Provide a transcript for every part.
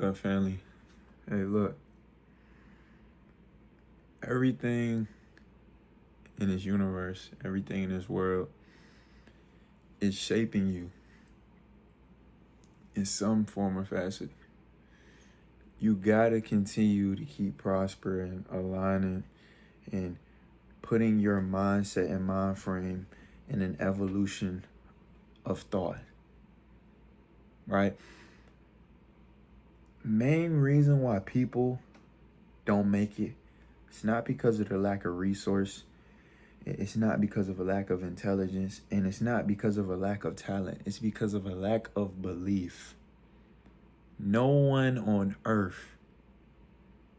good, family? Hey, look, everything in this universe, everything in this world is shaping you in some form or fashion. You gotta continue to keep prospering, aligning, and putting your mindset and mind frame in an evolution of thought, right? Main reason why people don't make it, it's not because of the lack of resource. It's not because of a lack of intelligence, and it's not because of a lack of talent. It's because of a lack of belief. No one on earth,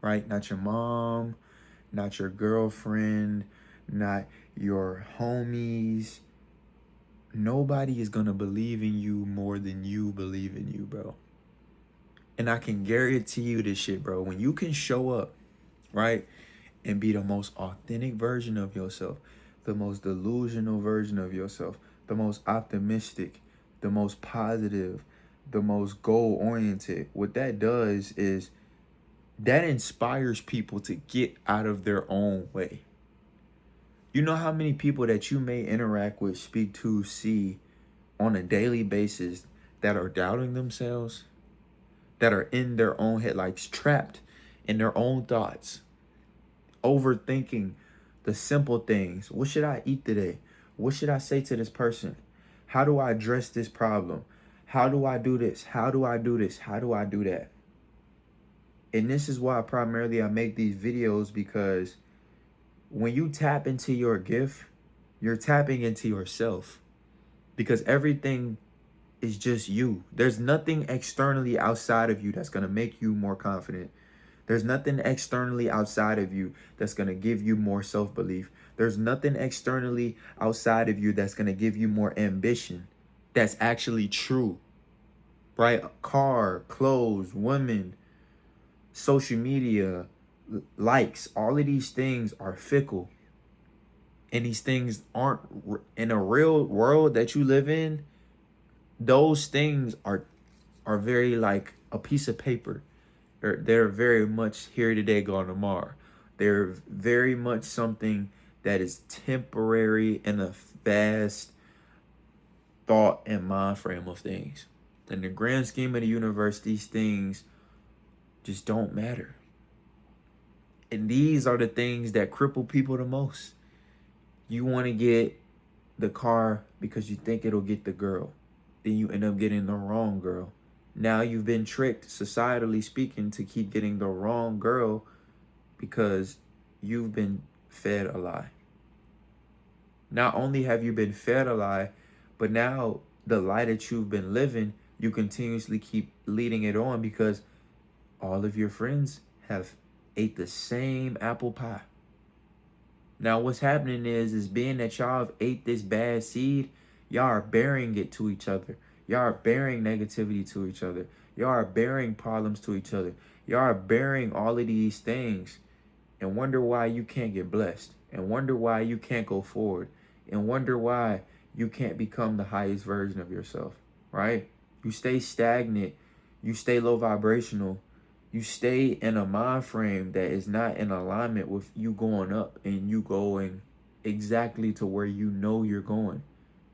right? Not your mom, not your girlfriend, not your homies. Nobody is going to believe in you more than you believe in you, bro. And I can guarantee you this shit, bro. When you can show up, right, and be the most authentic version of yourself, the most delusional version of yourself, the most optimistic, the most positive, the most goal oriented. What that does is that inspires people to get out of their own way. You know how many people that you may interact with, speak to, see on a daily basis that are doubting themselves, that are in their own head, like trapped in their own thoughts, overthinking the simple things. What should I eat today? What should I say to this person? How do I address this problem? How do I do this? How do I do this? How do I do that? And this is why primarily I make these videos, because when you tap into your gift, you're tapping into yourself, because everything is just you. There's nothing externally outside of you that's going to make you more confident. There's nothing externally outside of you that's going to give you more self-belief. There's nothing externally outside of you that's going to give you more ambition. That's actually true, right? Car, clothes, women, social media, likes, all of these things are fickle. And these things aren't, in a real world that you live in, those things are very like a piece of paper. They're very much here today, gone tomorrow. They're very much something that is temporary in a vast thought and mind frame of things. In the grand scheme of the universe, these things just don't matter. And these are the things that cripple people the most. You want to get the car because you think it'll get the girl. Then you end up getting the wrong girl. Now you've been tricked, societally speaking, to keep getting the wrong girl because you've been fed a lie. Not only have you been fed a lie, but now the lie that you've been living, you continuously keep leading it on because all of your friends have ate the same apple pie. Now what's happening is being that y'all have ate this bad seed, y'all are bearing it to each other. Y'all are bearing negativity to each other. Y'all are bearing problems to each other. Y'all are bearing all of these things and wonder why you can't get blessed, and wonder why you can't go forward, and wonder why you can't become the highest version of yourself, right? You stay stagnant. You stay low vibrational. You stay in a mind frame that is not in alignment with you going up and you going exactly to where you know you're going.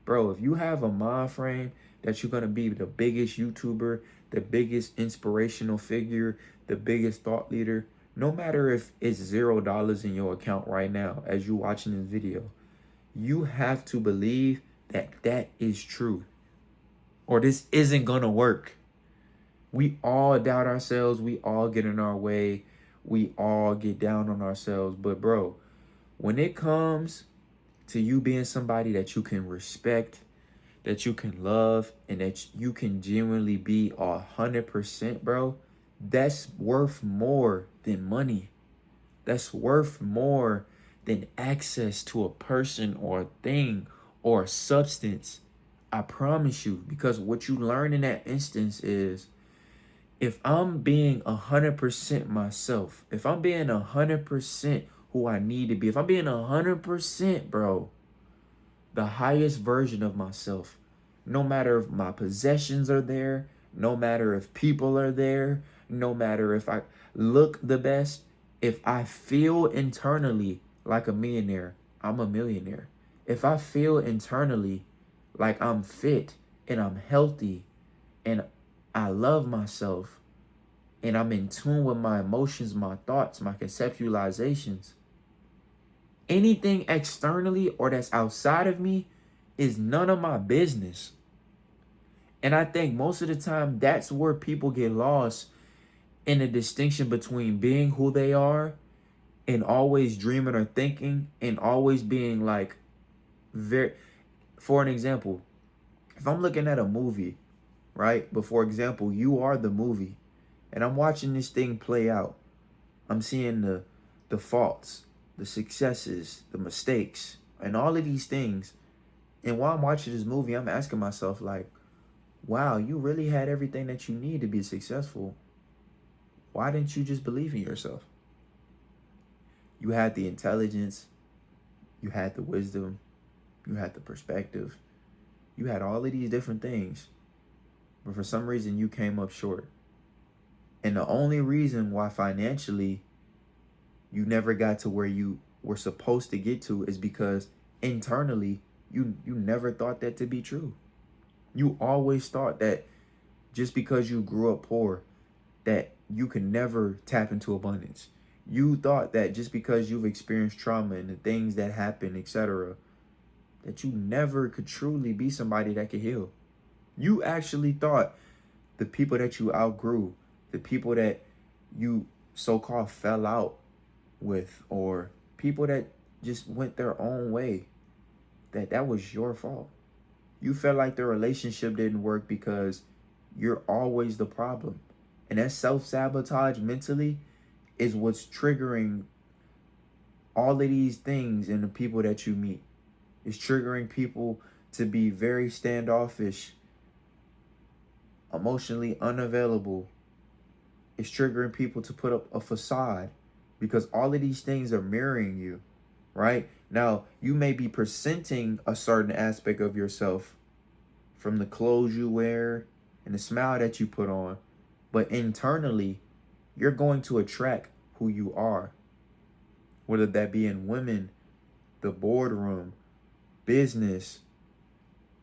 Bro, if you have a mind frame that you're going to be the biggest YouTuber, the biggest inspirational figure, the biggest thought leader, no matter if it's $0 in your account right now as you watching this video, you have to believe that that is true, or this isn't going to work. We all doubt ourselves. We all get in our way. We all get down on ourselves. But bro, when it comes to you being somebody that you can respect, that you can love, and that you can genuinely be 100%, bro, that's worth more than money. That's worth more than access to a person or a thing or a substance. I promise you, because what you learn in that instance is, if I'm being 100% myself, if I'm being 100% who I need to be, if I'm being 100%, bro, the highest version of myself, no matter if my possessions are there, no matter if people are there, no matter if I look the best, if I feel internally like a millionaire, I'm a millionaire. If I feel internally like I'm fit and I'm healthy and I love myself and I'm in tune with my emotions, my thoughts, my conceptualizations, anything externally or that's outside of me is none of my business. And I think most of the time that's where people get lost in the distinction between being who they are and always dreaming or thinking and always being like very, for an example, if I'm looking at a movie, right? But for example, you are the movie and I'm watching this thing play out. I'm seeing the faults, the successes, the mistakes, and all of these things. And while I'm watching this movie, I'm asking myself like, wow, you really had everything that you need to be successful. Why didn't you just believe in yourself? You had the intelligence, you had the wisdom, you had the perspective, you had all of these different things, but for some reason you came up short. And the only reason why financially you never got to where you were supposed to get to is because internally you never thought that to be true. You always thought that just because you grew up poor, that you could never tap into abundance. You thought that just because you've experienced trauma and the things that happen, etc., that you never could truly be somebody that could heal. You actually thought the people that you outgrew, the people that you so-called fell out with, or people that just went their own way, that was your fault. You felt like the relationship didn't work because you're always the problem. And that self-sabotage mentally is what's triggering all of these things in the people that you meet. It's triggering people to be very standoffish, emotionally unavailable. It's triggering people to put up a facade because all of these things are mirroring you, right? Now, you may be presenting a certain aspect of yourself from the clothes you wear and the smile that you put on, but internally, you're going to attract who you are, whether that be in women, the boardroom, business,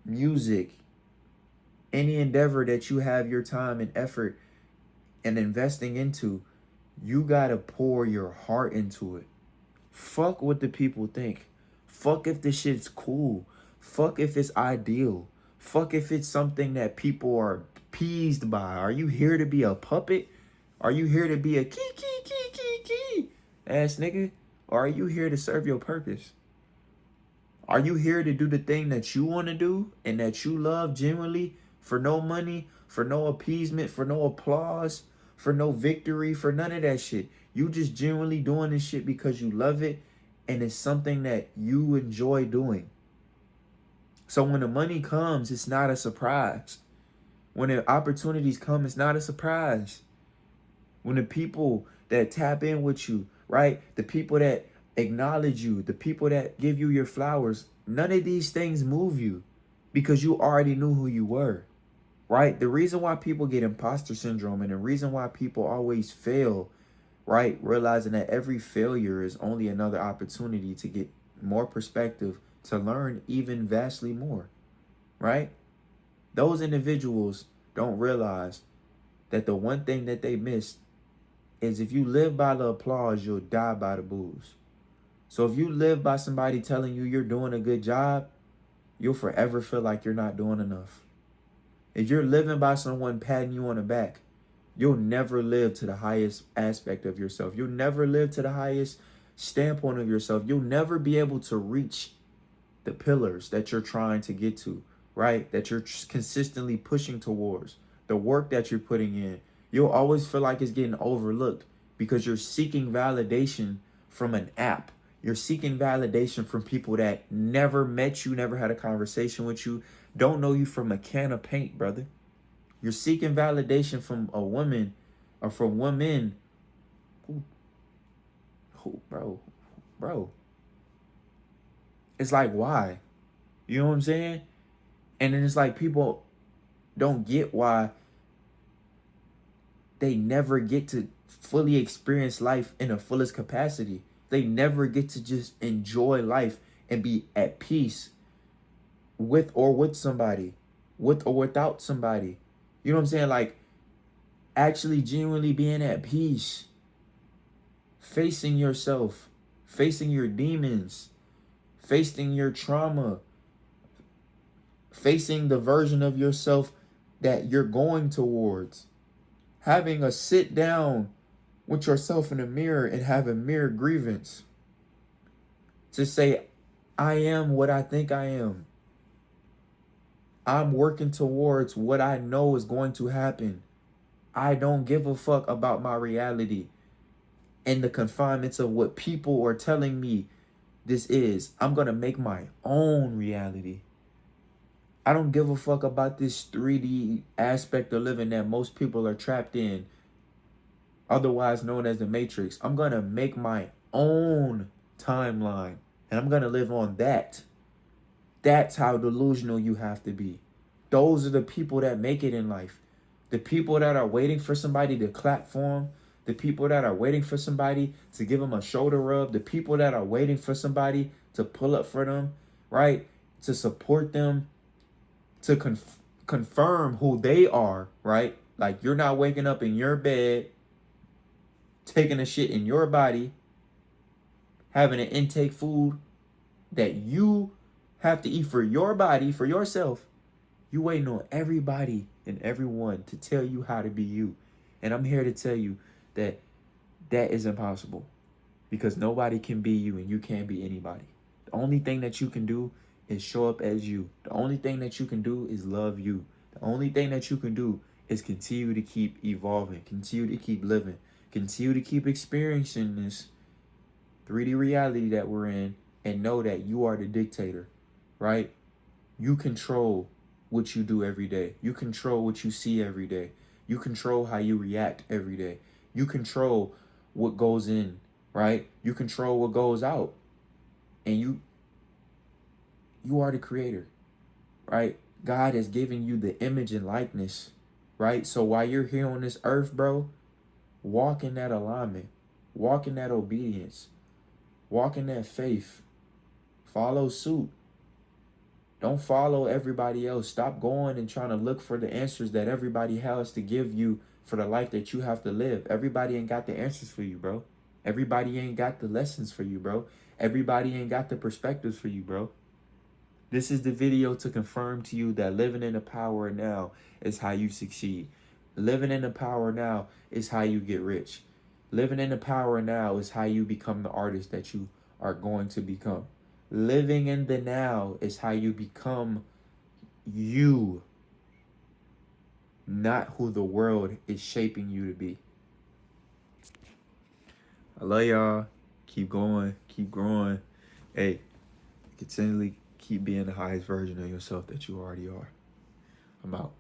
music, any endeavor that you have your time and effort and investing into. You gotta pour your heart into it. Fuck what the people think. Fuck if this shit's cool. Fuck if it's ideal. Fuck if it's something that people are pleased by. Are you here to be a puppet? Are you here to be a key ass nigga? Or are you here to serve your purpose? Are you here to do the thing that you want to do and that you love genuinely for no money, for no appeasement, for no applause, for no victory, for none of that shit? You just genuinely doing this shit because you love it and it's something that you enjoy doing. So when the money comes, it's not a surprise. When the opportunities come, it's not a surprise. When the people that tap in with you, right? The people that acknowledge you, the people that give you your flowers, none of these things move you because you already knew who you were, right? The reason why people get imposter syndrome and the reason why people always fail, right? Realizing that every failure is only another opportunity to get more perspective, to learn even vastly more, right? Those individuals don't realize that the one thing that they missed is if you live by the applause, you'll die by the booze. So if you live by somebody telling you you're doing a good job, you'll forever feel like you're not doing enough. If you're living by someone patting you on the back, you'll never live to the highest aspect of yourself. You'll never live to the highest standpoint of yourself. You'll never be able to reach the pillars that you're trying to get to, right? That you're consistently pushing towards, the work that you're putting in. You'll always feel like it's getting overlooked because you're seeking validation from an app. You're seeking validation from people that never met you, never had a conversation with you, don't know you from a can of paint, brother. You're seeking validation from a woman or from women who bro. It's like, why? You know what I'm saying? And then it's like people don't get why they never get to fully experience life in a fullest capacity. They never get to just enjoy life and be at peace with somebody, with or without somebody. You know what I'm saying? Like, actually genuinely being at peace, facing yourself, facing your demons, facing your trauma, facing the version of yourself that you're going towards, having a sit down with yourself in the mirror and have a mirror grievance to say, I am what I think I am. I'm working towards what I know is going to happen. I don't give a fuck about my reality and the confinements of what people are telling me this is. I'm going to make my own reality. I don't give a fuck about this 3D aspect of living that most people are trapped in, otherwise known as the Matrix. I'm going to make my own timeline and I'm going to live on that. That's how delusional you have to be. Those are the people that make it in life. The people that are waiting for somebody to clap for them. The people that are waiting for somebody to give them a shoulder rub. The people that are waiting for somebody to pull up for them, right? To support them, to confirm who they are, right? Like, you're not waking up in your bed, taking a shit in your body, having an intake food that you have to eat for your body, for yourself. You waiting on everybody and everyone to tell you how to be you. And I'm here to tell you that that is impossible, because nobody can be you and you can't be anybody. The only thing that you can do is show up as you. The only thing that you can do is love you. The only thing that you can do is continue to keep evolving, continue to keep living, continue to keep experiencing this 3D reality that we're in, and know that you are the dictator, right? You control what you do every day. You control what you see every day. You control how you react every day. You control what goes in, right? You control what goes out. And you are the creator, right? God has given you the image and likeness, right? So while you're here on this earth, bro, walk in that alignment. Walk in that obedience. Walk in that faith. Follow suit. Don't follow everybody else. Stop going and trying to look for the answers that everybody has to give you for the life that you have to live. Everybody ain't got the answers for you, bro. Everybody ain't got the lessons for you, bro. Everybody ain't got the perspectives for you, bro. This is the video to confirm to you that living in the power now is how you succeed. Living in the power now is how you get rich. Living in the power now is how you become the artist that you are going to become. Living in the now is how you become you, not who the world is shaping you to be. I love y'all. Keep going. Keep growing. Hey, continually keep being the highest version of yourself that you already are. I'm out.